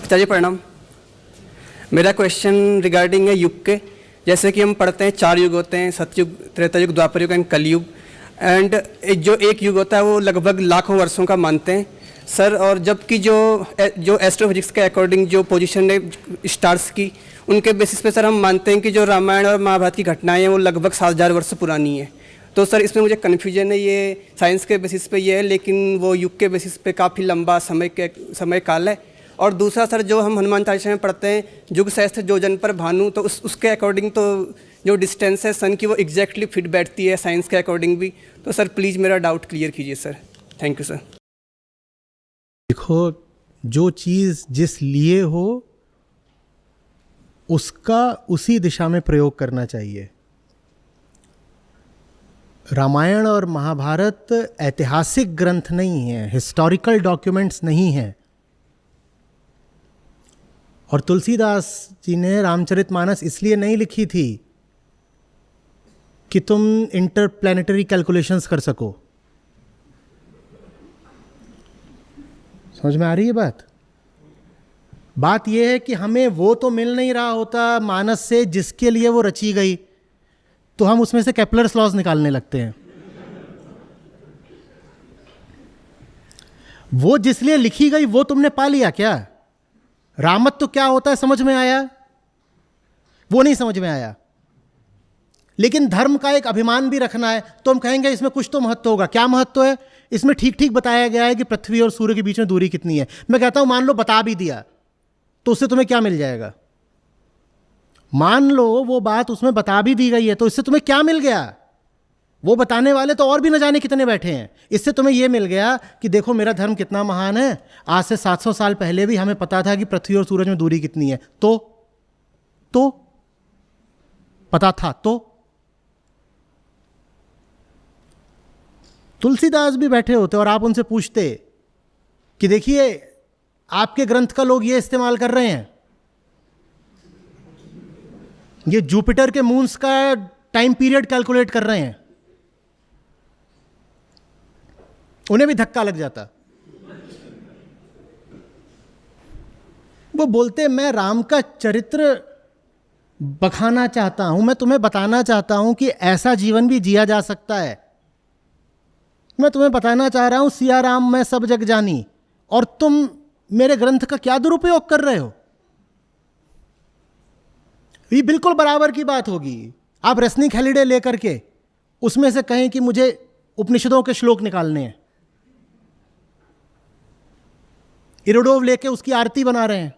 आचार्य प्रणाम। मेरा question regarding है युग के। जैसे कि हम पढ़ते हैं 4 युग होते हैं, सतयुग, त्रेता युग, द्वापर युग एंड कलयुग। एंड जो एक युग होता है वो लगभग लाखों वर्षों का मानते हैं सर। और जबकि जो एस्ट्रोफिजिक्स के अकॉर्डिंग जो पोजीशन है स्टार्स की, उनके बेसिस पे सर हम मानते हैं कि जो रामायण और महाभारत की घटनाएं हैं वो लगभग 7000 वर्ष पुरानी है। तो सर इसमें मुझे कन्फ्यूजन है, ये साइंस के बेसिस पे ये है, लेकिन वो युग के बेसिस पे काफ़ी लंबा समय काल है। और दूसरा सर, जो हम हनुमान चालीसा में पढ़ते हैं युग सहस्त्र योजन पर भानु, तो उसके अकॉर्डिंग तो जो डिस्टेंस है सन की वो एग्जैक्टली फिट बैठती है साइंस के अकॉर्डिंग भी। तो सर प्लीज़ मेरा डाउट क्लियर कीजिए सर। Thank you sir. देखो, जो चीज़ जिस लिए हो उसका उसी दिशा में प्रयोग करना चाहिए। रामायण और महाभारत ऐतिहासिक ग्रंथ नहीं है, हिस्टोरिकल डॉक्यूमेंट्स नहीं हैं। और तुलसीदास जी ने रामचरितमानस इसलिए नहीं लिखी थी कि तुम इंटरप्लैनेटरी कैलकुलेशंस कर सको। समझ में आ रही है बात? बात यह है कि हमें वो तो मिल नहीं रहा होता मानस से जिसके लिए वो रची गई, तो हम उसमें से केपलर्स लॉज निकालने लगते हैं। वो जिस लिए लिखी गई वो तुमने पा लिया क्या? रामत तो क्या होता है समझ में आया? वो नहीं समझ में आया। लेकिन धर्म का एक अभिमान भी रखना है, तो हम कहेंगे इसमें कुछ तो महत्व होगा। क्या महत्व है? इसमें ठीक ठीक बताया गया है कि पृथ्वी और सूर्य के बीच में दूरी कितनी है। मैं कहता हूं मान लो बता भी दिया, तो उससे तुम्हें क्या मिल जाएगा? मान लो वो बात उसमें बता भी दी गई है, तो इससे तुम्हें क्या मिल गया? वो बताने वाले तो और भी न जाने कितने बैठे हैं। इससे तुम्हें यह मिल गया कि देखो मेरा धर्म कितना महान है। आज से 700 साल पहले भी हमें पता था कि पृथ्वी और सूरज में दूरी कितनी है। तो पता था। तो तुलसीदास भी बैठे होते और आप उनसे पूछते कि देखिए आपके ग्रंथ का लोग ये इस्तेमाल कर रहे हैं, ये जुपिटर के मून्स का टाइम पीरियड कैलकुलेट कर रहे हैं। उन्हें भी धक्का लग जाता। वो बोलते मैं राम का चरित्र बखाना चाहता हूं, मैं तुम्हें बताना चाहता हूं कि ऐसा जीवन भी जिया जा सकता है। मैं तुम्हें बताना चाह रहा हूं सिया राम मैं सब जग जानी, और तुम मेरे ग्रंथ का क्या दुरुपयोग कर रहे हो? ये बिल्कुल बराबर की बात होगी। आप रेसनिक हेलिडे लेकर के उसमें से कहें कि मुझे उपनिषदों के श्लोक निकालने हैं, इरोडोव लेके उसकी आरती बना रहे हैं,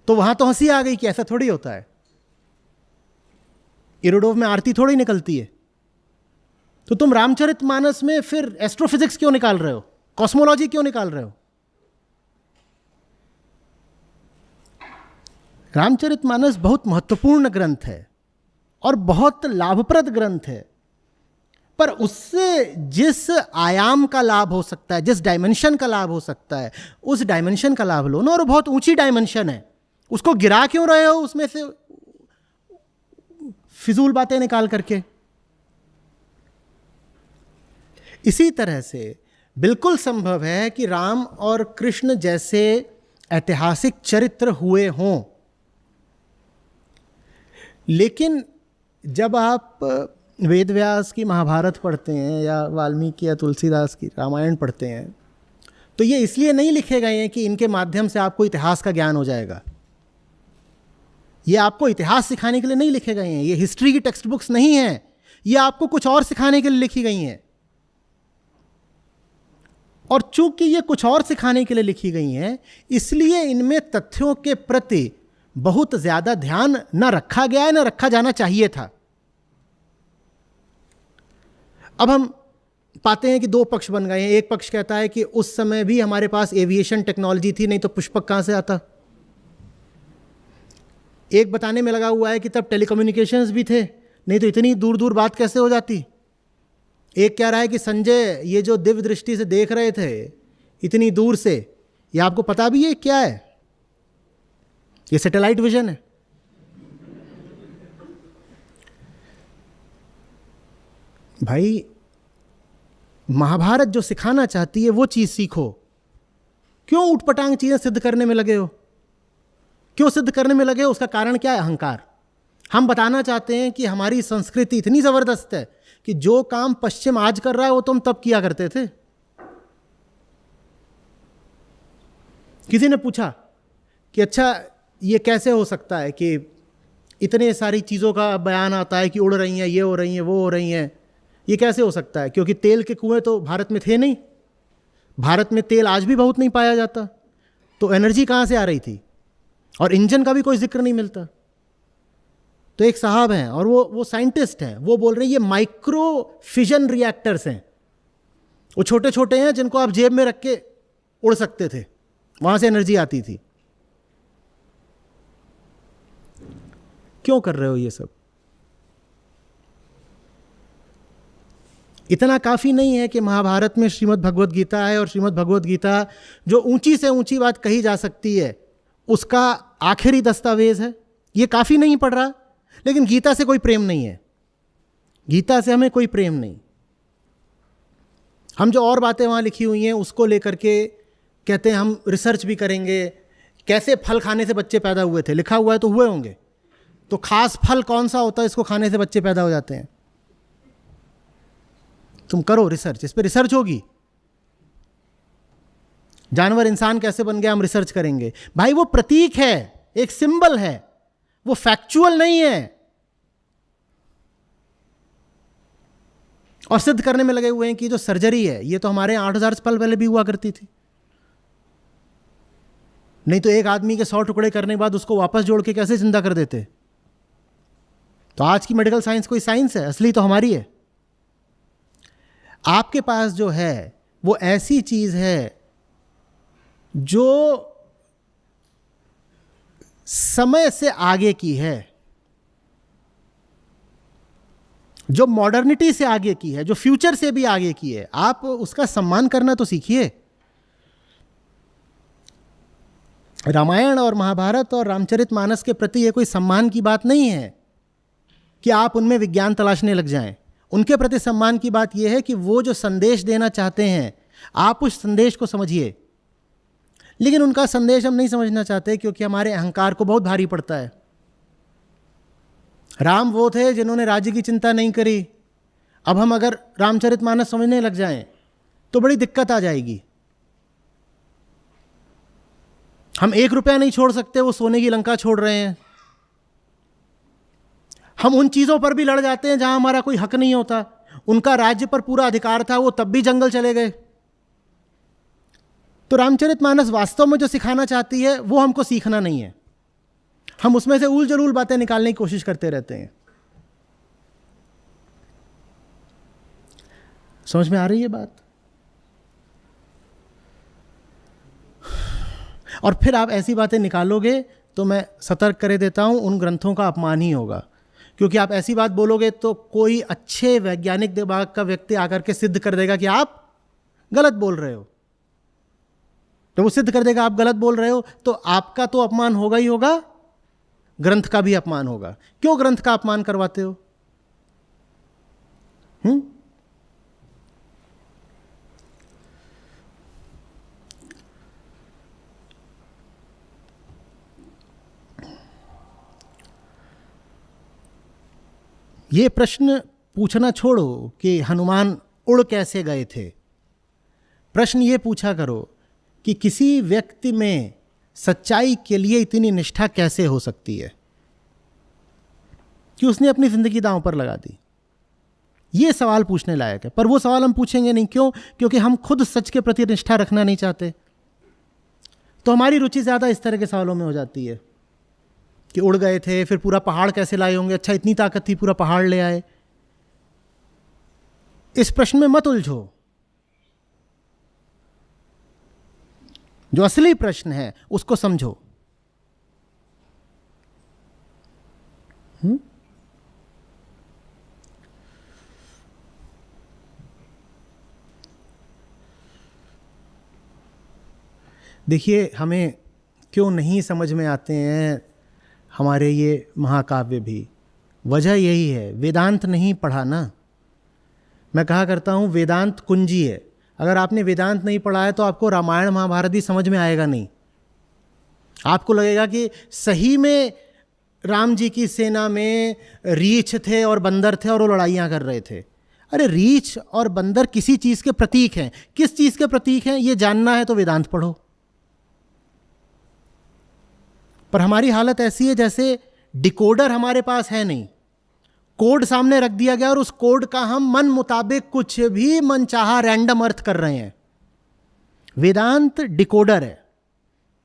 तो वहां तो हंसी आ गई कि ऐसा थोड़ी होता है। इरोडोव में आरती थोड़ी निकलती है। तो तुम रामचरितमानस में फिर एस्ट्रोफिजिक्स क्यों निकाल रहे हो? कॉस्मोलॉजी क्यों निकाल रहे हो? रामचरितमानस बहुत महत्वपूर्ण ग्रंथ है और बहुत लाभप्रद ग्रंथ है, पर उससे जिस आयाम का लाभ हो सकता है, जिस डायमेंशन का लाभ हो सकता है, उस डायमेंशन का लाभ लो ना। और बहुत ऊंची डायमेंशन है, उसको गिरा क्यों रहे हो उसमें से फिजूल बातें निकाल करके? इसी तरह से बिल्कुल संभव है कि राम और कृष्ण जैसे ऐतिहासिक चरित्र हुए हों, लेकिन जब आप वेदव्यास की महाभारत पढ़ते हैं या वाल्मीकि या तुलसीदास की रामायण पढ़ते हैं, तो ये इसलिए नहीं लिखे गए हैं कि इनके माध्यम से आपको इतिहास का ज्ञान हो जाएगा। ये आपको इतिहास सिखाने के लिए नहीं लिखे गए हैं। ये हिस्ट्री की टेक्स्ट बुक्स नहीं हैं। ये आपको कुछ और सिखाने के लिए लिखी गई हैं। और चूंकि ये कुछ और सिखाने के लिए लिखी गई हैं, इसलिए इनमें तथ्यों के प्रति बहुत ज्यादा ध्यान न रखा गया है, न रखा जाना चाहिए था। अब हम पाते हैं कि दो पक्ष बन गए हैं। एक पक्ष कहता है कि उस समय भी हमारे पास एविएशन टेक्नोलॉजी थी, नहीं तो पुष्पक कहां से आता। एक बताने में लगा हुआ है कि तब टेलीकम्युनिकेशंस भी थे, नहीं तो इतनी दूर दूर बात कैसे हो जाती। एक कह रहा है कि संजय ये जो दिव्य दृष्टि से देख रहे थे इतनी दूर से, ये आपको पता भी है क्या है? ये सैटेलाइट विजन है। भाई महाभारत जो सिखाना चाहती है वो चीज सीखो क्यों उठपटांग चीजें सिद्ध करने में लगे हो? क्यों सिद्ध करने में लगे हो? उसका कारण क्या है? अहंकार। हम बताना चाहते हैं कि हमारी संस्कृति इतनी जबरदस्त है कि जो काम पश्चिम आज कर रहा है वो तो हम तब किया करते थे। किसी ने पूछा कि अच्छा ये कैसे हो सकता है कि इतने सारी चीज़ों का बयान आता है कि उड़ रही हैं, ये हो रही हैं, वो हो रही हैं, ये कैसे हो सकता है? क्योंकि तेल के कुएं तो भारत में थे नहीं, भारत में तेल आज भी बहुत नहीं पाया जाता, तो एनर्जी कहाँ से आ रही थी? और इंजन का भी कोई जिक्र नहीं मिलता। तो एक साहब हैं और वो साइंटिस्ट हैं, वो बोल रहे हैं ये माइक्रो फिजन रिएक्टर्स हैं, वो छोटे छोटे हैं जिनको आप जेब में रख के उड़ सकते थे, वहाँ से एनर्जी आती थी। क्यों कर रहे हो ये सब? इतना काफ़ी नहीं है कि महाभारत में श्रीमद् भगवद गीता है और श्रीमद् भगवद गीता जो ऊंची से ऊंची बात कही जा सकती है उसका आखिरी दस्तावेज है? ये काफ़ी नहीं पढ़ रहा, लेकिन गीता से कोई प्रेम नहीं है, गीता से हमें कोई प्रेम नहीं। हम जो और बातें वहाँ लिखी हुई हैं उसको लेकर के कहते हैं हम रिसर्च भी करेंगे, कैसे फल खाने से बच्चे पैदा हुए थे, लिखा हुआ है तो हुए होंगे, तो खास फल कौन सा होता है इसको खाने से बच्चे पैदा हो जाते हैं? तुम करो रिसर्च, इस पर रिसर्च होगी। जानवर इंसान कैसे बन गया, हम रिसर्च करेंगे। भाई वो प्रतीक है, एक सिंबल है, वो फैक्चुअल नहीं है। और सिद्ध करने में लगे हुए हैं कि जो सर्जरी है ये तो हमारे 8,000 साल पहले भी हुआ करती थी। नहीं तो एक आदमी के 100 टुकड़े करने के बाद उसको वापस जोड़ के कैसे जिंदा कर देते? तो आज की मेडिकल साइंस कोई साइंस है? असली तो हमारी है। आपके पास जो है वो ऐसी चीज है जो समय से आगे की है, जो मॉडर्निटी से आगे की है, जो फ्यूचर से भी आगे की है। आप उसका सम्मान करना तो सीखिए। रामायण और महाभारत और रामचरितमानस के प्रति ये कोई सम्मान की बात नहीं है कि आप उनमें विज्ञान तलाशने लग जाएं। उनके प्रति सम्मान की बात यह है कि वो जो संदेश देना चाहते हैं आप उस संदेश को समझिए। लेकिन उनका संदेश हम नहीं समझना चाहते क्योंकि हमारे अहंकार को बहुत भारी पड़ता है। राम वो थे जिन्होंने राज्य की चिंता नहीं करी। अब हम अगर रामचरितमानस समझने लग जाएं तो बड़ी दिक्कत आ जाएगी। हम 1 रुपया नहीं छोड़ सकते, वो सोने की लंका छोड़ रहे हैं। हम उन चीज़ों पर भी लड़ जाते हैं जहां हमारा कोई हक नहीं होता। उनका राज्य पर पूरा अधिकार था, वो तब भी जंगल चले गए। तो रामचरितमानस वास्तव में जो सिखाना चाहती है वो हमको सीखना नहीं है। हम उसमें से उल जलूल बातें निकालने की कोशिश करते रहते हैं। समझ में आ रही है बात? और फिर आप ऐसी बातें निकालोगे तो मैं सतर्क करे देता हूं, उन ग्रंथों का अपमान ही होगा। क्योंकि आप ऐसी बात बोलोगे तो कोई अच्छे वैज्ञानिक दिमाग का व्यक्ति आकर के सिद्ध कर देगा कि आप गलत बोल रहे हो। तो वो सिद्ध कर देगा आप गलत बोल रहे हो, तो आपका तो अपमान होगा ही होगा, ग्रंथ का भी अपमान होगा। क्यों ग्रंथ का अपमान करवाते हो? ये प्रश्न पूछना छोड़ो कि हनुमान उड़ कैसे गए थे। प्रश्न ये पूछा करो कि किसी व्यक्ति में सच्चाई के लिए इतनी निष्ठा कैसे हो सकती है कि उसने अपनी जिंदगी दांव पर लगा दी। ये सवाल पूछने लायक है, पर वो सवाल हम पूछेंगे नहीं। क्यों? क्योंकि हम खुद सच के प्रति निष्ठा रखना नहीं चाहते। तो हमारी रुचि ज़्यादा इस तरह के सवालों में हो जाती है कि उड़ गए थे, फिर पूरा पहाड़ कैसे लाए होंगे, अच्छा इतनी ताकत थी पूरा पहाड़ ले आए। इस प्रश्न में मत उलझो। जो असली प्रश्न है उसको समझो। देखिए, हमें क्यों नहीं समझ में आते हैं हमारे ये महाकाव्य भी? वजह यही है, वेदांत नहीं पढ़ा ना। मैं कहा करता हूँ वेदांत कुंजी है। अगर आपने वेदांत नहीं पढ़ा है तो आपको रामायण महाभारत भी समझ में आएगा नहीं। आपको लगेगा कि सही में राम जी की सेना में रीछ थे और बंदर थे और वो लड़ाइयाँ कर रहे थे। अरे रीछ और बंदर किसी चीज़ के प्रतीक हैं। किस चीज़ के प्रतीक हैं ये जानना है तो वेदांत पढ़ो। पर हमारी हालत ऐसी है जैसे डिकोडर हमारे पास है नहीं, कोड सामने रख दिया गया और उस कोड का हम मन मुताबिक कुछ भी मनचाहा रैंडम अर्थ कर रहे हैं। वेदांत डिकोडर है,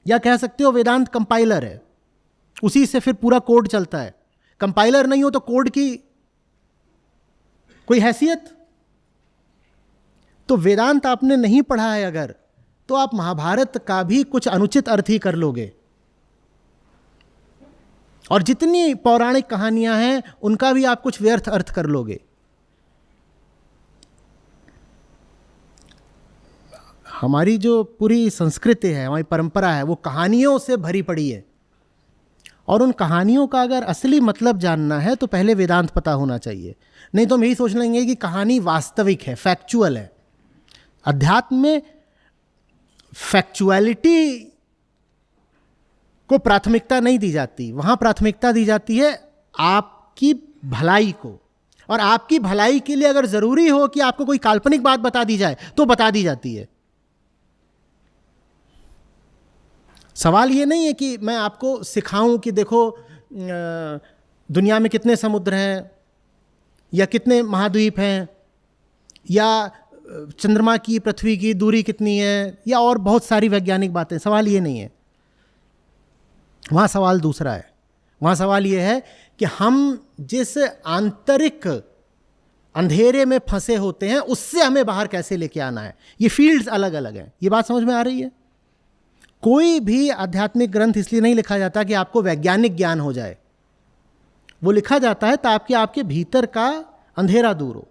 या कह सकते हो वेदांत कंपाइलर है। उसी से फिर पूरा कोड चलता है। कंपाइलर नहीं हो तो कोड की कोई हैसियत। तो वेदांत आपने नहीं पढ़ा है अगर, तो आप महाभारत का भी कुछ अनुचित अर्थ ही कर लोगे, और जितनी पौराणिक कहानियां हैं उनका भी आप कुछ व्यर्थ अर्थ कर लोगे। हमारी जो पूरी संस्कृति है, हमारी परंपरा है, वो कहानियों से भरी पड़ी है। और उन कहानियों का अगर असली मतलब जानना है तो पहले वेदांत पता होना चाहिए। नहीं तो हम यही सोच लेंगे कि कहानी वास्तविक है, फैक्चुअल है। अध्यात्म में फैक्चुअलिटी को प्राथमिकता नहीं दी जाती, वहाँ प्राथमिकता दी जाती है आपकी भलाई को। और आपकी भलाई के लिए अगर ज़रूरी हो कि आपको कोई काल्पनिक बात बता दी जाए तो बता दी जाती है। सवाल ये नहीं है कि मैं आपको सिखाऊं कि देखो दुनिया में कितने समुद्र हैं, या कितने महाद्वीप हैं, या चंद्रमा की पृथ्वी की दूरी कितनी है, या और बहुत सारी वैज्ञानिक बातें। सवाल ये नहीं है, वहाँ सवाल दूसरा है। वहाँ सवाल ये है कि हम जिस आंतरिक अंधेरे में फंसे होते हैं उससे हमें बाहर कैसे लेके आना है। ये फील्ड्स अलग अलग हैं। ये बात समझ में आ रही है? कोई भी आध्यात्मिक ग्रंथ इसलिए नहीं लिखा जाता कि आपको वैज्ञानिक ज्ञान हो जाए। वो लिखा जाता है ताकि आपके भीतर का अंधेरा दूर हो।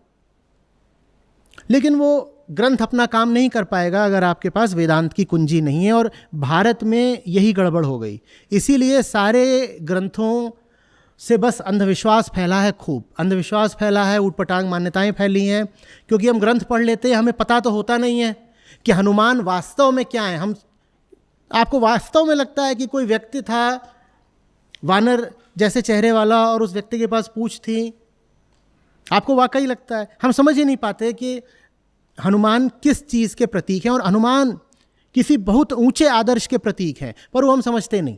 लेकिन वो ग्रंथ अपना काम नहीं कर पाएगा अगर आपके पास वेदांत की कुंजी नहीं है। और भारत में यही गड़बड़ हो गई। इसीलिए सारे ग्रंथों से बस अंधविश्वास फैला है, खूब अंधविश्वास फैला है, ऊटपटांग मान्यताएं फैली हैं। क्योंकि हम ग्रंथ पढ़ लेते हैं, हमें पता तो होता नहीं है कि हनुमान वास्तव में क्या है। हम आपको वास्तव में लगता है कि कोई व्यक्ति था वानर जैसे चेहरे वाला और उस व्यक्ति के पास पूंछ थी, आपको वाकई लगता है। हम समझ ही नहीं पाते कि हनुमान किस चीज़ के प्रतीक हैं, और हनुमान किसी बहुत ऊंचे आदर्श के प्रतीक हैं, पर वो हम समझते नहीं।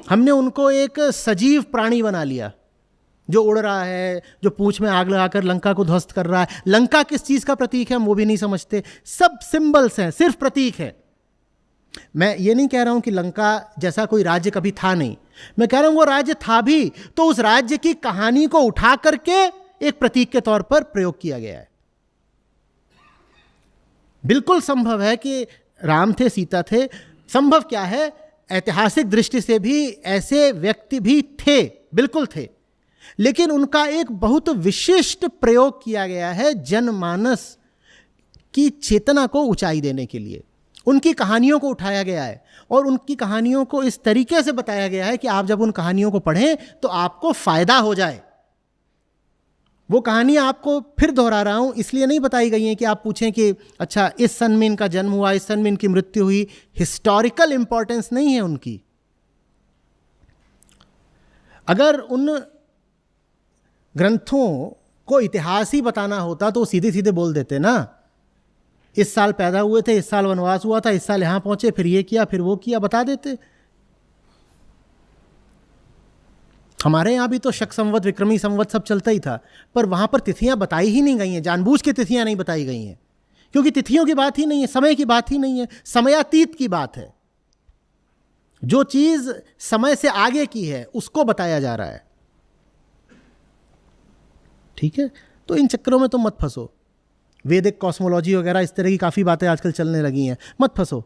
हमने उनको एक सजीव प्राणी बना लिया जो उड़ रहा है, जो पूंछ में आग लगाकर लंका को ध्वस्त कर रहा है। लंका किस चीज़ का प्रतीक है हम वो भी नहीं समझते। सब सिंबल्स हैं, सिर्फ प्रतीक है। मैं ये नहीं कह रहा हूं कि लंका जैसा कोई राज्य कभी था नहीं। मैं कह रहा हूं वो राज्य था भी, तो उस राज्य की कहानी को उठा करके एक प्रतीक के तौर पर प्रयोग किया गया है। बिल्कुल संभव है कि राम थे, सीता थे। संभव क्या है, ऐतिहासिक दृष्टि से भी ऐसे व्यक्ति भी थे, बिल्कुल थे। लेकिन उनका एक बहुत विशिष्ट प्रयोग किया गया है जनमानस की चेतना को ऊंचाई देने के लिए। उनकी कहानियों को उठाया गया है और उनकी कहानियों को इस तरीके से बताया गया है कि आप जब उन कहानियों को पढ़ें तो आपको फायदा हो जाए। वो कहानियां आपको फिर दोहरा रहा हूं इसलिए नहीं बताई गई हैं कि आप पूछें कि अच्छा इस सन में इनका जन्म हुआ, इस सन में इनकी मृत्यु हुई। हिस्टोरिकल इंपॉर्टेंस नहीं है उनकी। अगर उन ग्रंथों को इतिहास ही बताना होता तो सीधे सीधे बोल देते ना, इस साल पैदा हुए थे, इस साल वनवास हुआ था, इस साल यहां पहुंचे, फिर ये किया, फिर वो किया, बता देते। हमारे यहाँ भी तो शक संवत, विक्रमी संवत सब चलता ही था, पर वहाँ पर तिथियाँ बताई ही नहीं गई हैं। जानबूझ के तिथियाँ नहीं बताई गई हैं क्योंकि तिथियों की बात ही नहीं है, समय की बात ही नहीं है, समयातीत की बात है। जो चीज़ समय से आगे की है उसको बताया जा रहा है। ठीक है, तो इन चक्करों में तो मत फंसो। वैदिक कॉस्मोलॉजी वगैरह इस तरह की काफ़ी बातें आजकल चलने लगी हैं, मत फंसो।